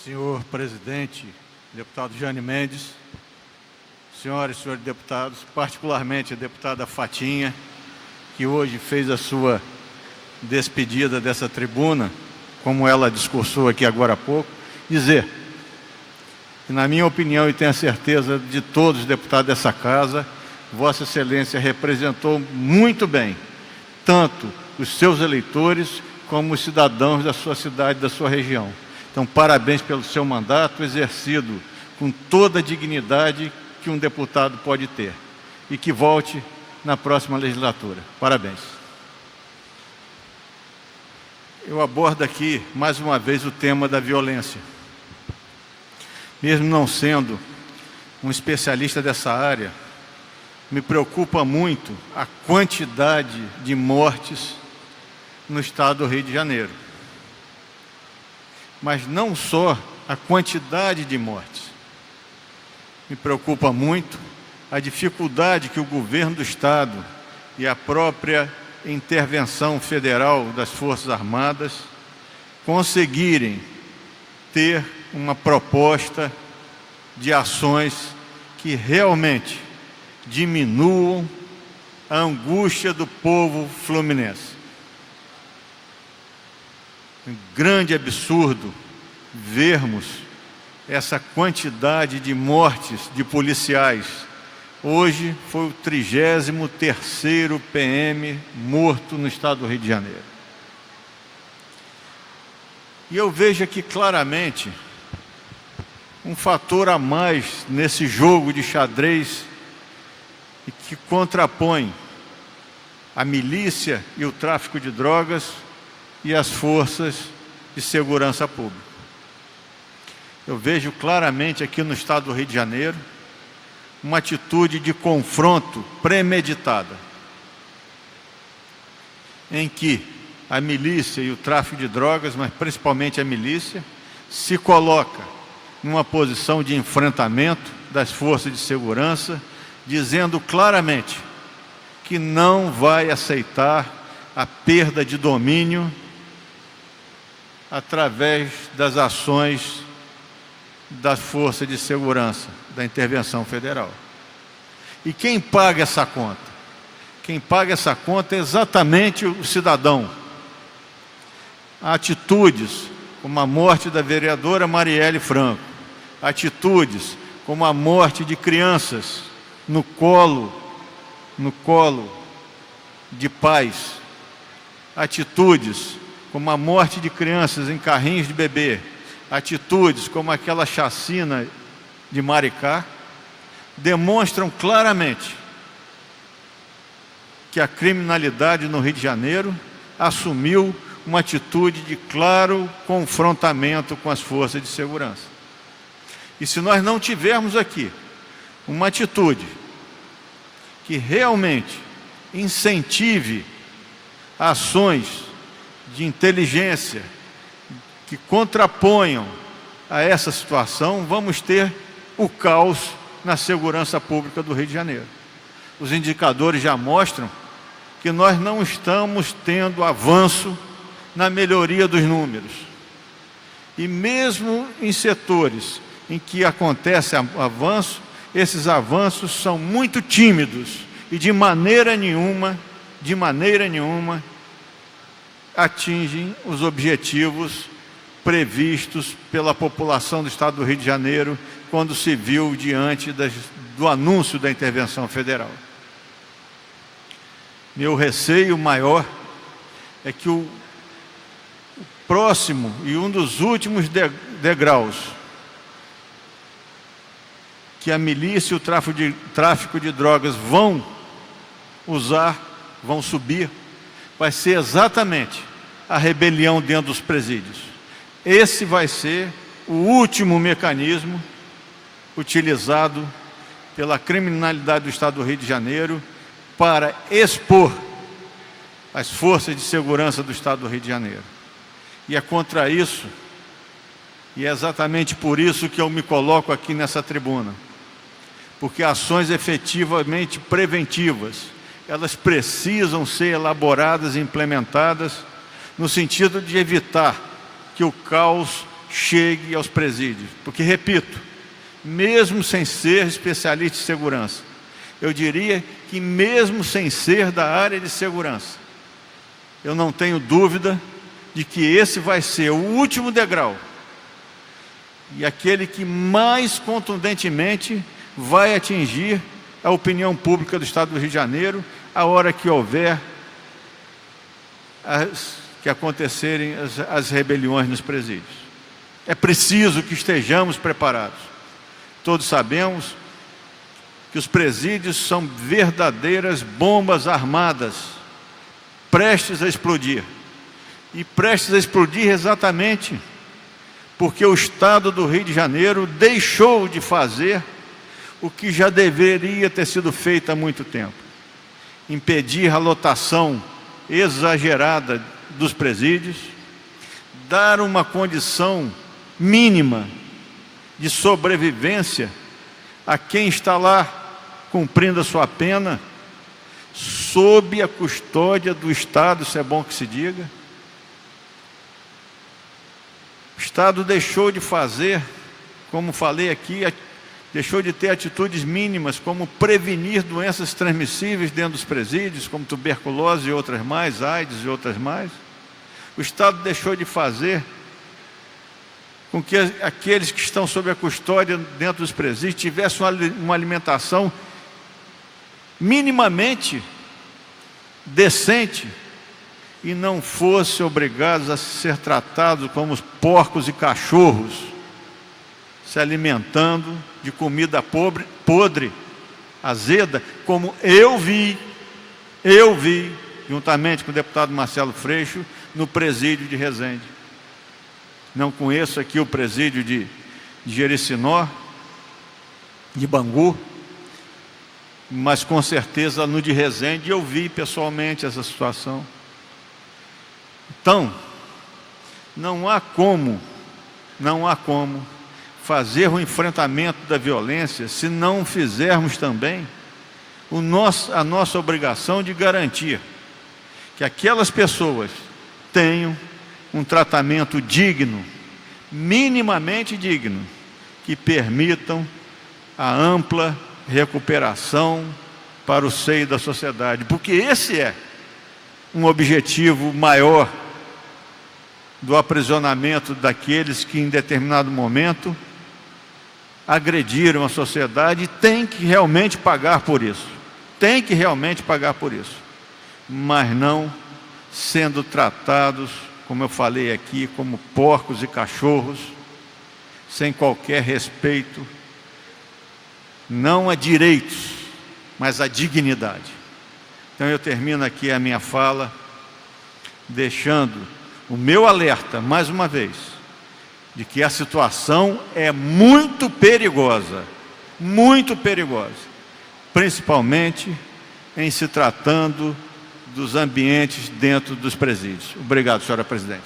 Senhor presidente, deputado Jânio Mendes, senhoras e senhores deputados, particularmente a deputada Fatinha, que hoje fez a sua despedida dessa tribuna, como ela discursou aqui agora há pouco, dizer que, na minha opinião, e tenho a certeza de todos os deputados dessa casa, Vossa Excelência representou muito bem, tanto os seus eleitores, como os cidadãos da sua cidade, da sua região. Então, parabéns pelo seu mandato, exercido com toda a dignidade que um deputado pode ter. E que volte na próxima legislatura. Parabéns. Eu abordo aqui, mais uma vez, o tema da violência. Mesmo não sendo um especialista dessa área, me preocupa muito a quantidade de mortes no estado do Rio de Janeiro. Mas não só a quantidade de mortes. Me preocupa muito a dificuldade que o governo do estado e a própria intervenção federal das Forças Armadas conseguirem ter uma proposta de ações que realmente diminuam a angústia do povo fluminense. Um grande absurdo vermos essa quantidade de mortes de policiais. Hoje foi o 33º PM morto no estado do Rio de Janeiro. E eu vejo aqui claramente um fator a mais nesse jogo de xadrez que contrapõe a milícia e o tráfico de drogas e as forças de segurança pública. Eu vejo claramente aqui no estado do Rio de Janeiro uma atitude de confronto premeditada, em que a milícia e o tráfico de drogas, mas principalmente a milícia, se coloca numa posição de enfrentamento das forças de segurança, dizendo claramente que não vai aceitar a perda de domínio através das ações da força de segurança, da intervenção federal. E quem paga essa conta? Quem paga essa conta é exatamente o cidadão. Atitudes como a morte da vereadora Marielle Franco, atitudes como a morte de crianças no colo de pais, atitudes como a morte de crianças em carrinhos de bebê, atitudes como aquela chacina de Maricá, demonstram claramente que a criminalidade no Rio de Janeiro assumiu uma atitude de claro confrontamento com as forças de segurança. E se nós não tivermos aqui uma atitude que realmente incentive ações de inteligência que contraponham a essa situação, vamos ter o caos na segurança pública do Rio de Janeiro. Os indicadores já mostram que nós não estamos tendo avanço na melhoria dos números. E mesmo em setores em que acontece avanço, esses avanços são muito tímidos e de maneira nenhuma atingem os objetivos previstos pela população do estado do Rio de Janeiro quando se viu diante do anúncio da intervenção federal. Meu receio maior é que o próximo e um dos últimos degraus que a milícia e o tráfico de drogas vão subir, vai ser exatamente a rebelião dentro dos presídios. Esse vai ser o último mecanismo utilizado pela criminalidade do estado do Rio de Janeiro para expor as forças de segurança do estado do Rio de Janeiro. E é contra isso, e é exatamente por isso que eu me coloco aqui nessa tribuna. Porque ações efetivamente preventivas, elas precisam ser elaboradas e implementadas no sentido de evitar que o caos chegue aos presídios. Porque, repito, mesmo sem ser especialista em segurança, eu diria que mesmo sem ser da área de segurança, eu não tenho dúvida de que esse vai ser o último degrau e aquele que mais contundentemente vai atingir a opinião pública do Estado do Rio de Janeiro a hora que houver que acontecerem as rebeliões nos presídios. É preciso que estejamos preparados. Todos sabemos que os presídios são verdadeiras bombas armadas, prestes a explodir. E prestes a explodir exatamente porque o Estado do Rio de Janeiro deixou de fazer o que já deveria ter sido feito há muito tempo: impedir a lotação exagerada dos presídios, dar uma condição mínima de sobrevivência a quem está lá cumprindo a sua pena, sob a custódia do Estado, isso é bom que se diga. O Estado deixou de fazer, como falei aqui, deixou de ter atitudes mínimas, como prevenir doenças transmissíveis dentro dos presídios, como tuberculose e outras mais, AIDS e outras mais. O Estado deixou de fazer com que aqueles que estão sob a custódia dentro dos presídios tivessem uma alimentação minimamente decente e não fossem obrigados a ser tratados como os porcos e cachorros, se alimentando de comida podre, azeda, como eu vi, juntamente com o deputado Marcelo Freixo, no presídio de Resende. Não conheço aqui o presídio de Jericinó, de Bangu, mas com certeza no de Resende eu vi pessoalmente essa situação. Então, não há como fazer o enfrentamento da violência se não fizermos também a nossa obrigação de garantir que aquelas pessoas tenham um tratamento digno, minimamente digno, que permitam a ampla recuperação para o seio da sociedade, porque esse é um objetivo maior do aprisionamento daqueles que em determinado momento agrediram a sociedade e tem que realmente pagar por isso. Tem que realmente pagar por isso. Mas não sendo tratados, como eu falei aqui, como porcos e cachorros, sem qualquer respeito, não a direitos, mas a dignidade. Então eu termino aqui a minha fala, deixando o meu alerta, mais uma vez, de que a situação é muito perigosa, principalmente em se tratando dos ambientes dentro dos presídios. Obrigado, senhora presidente.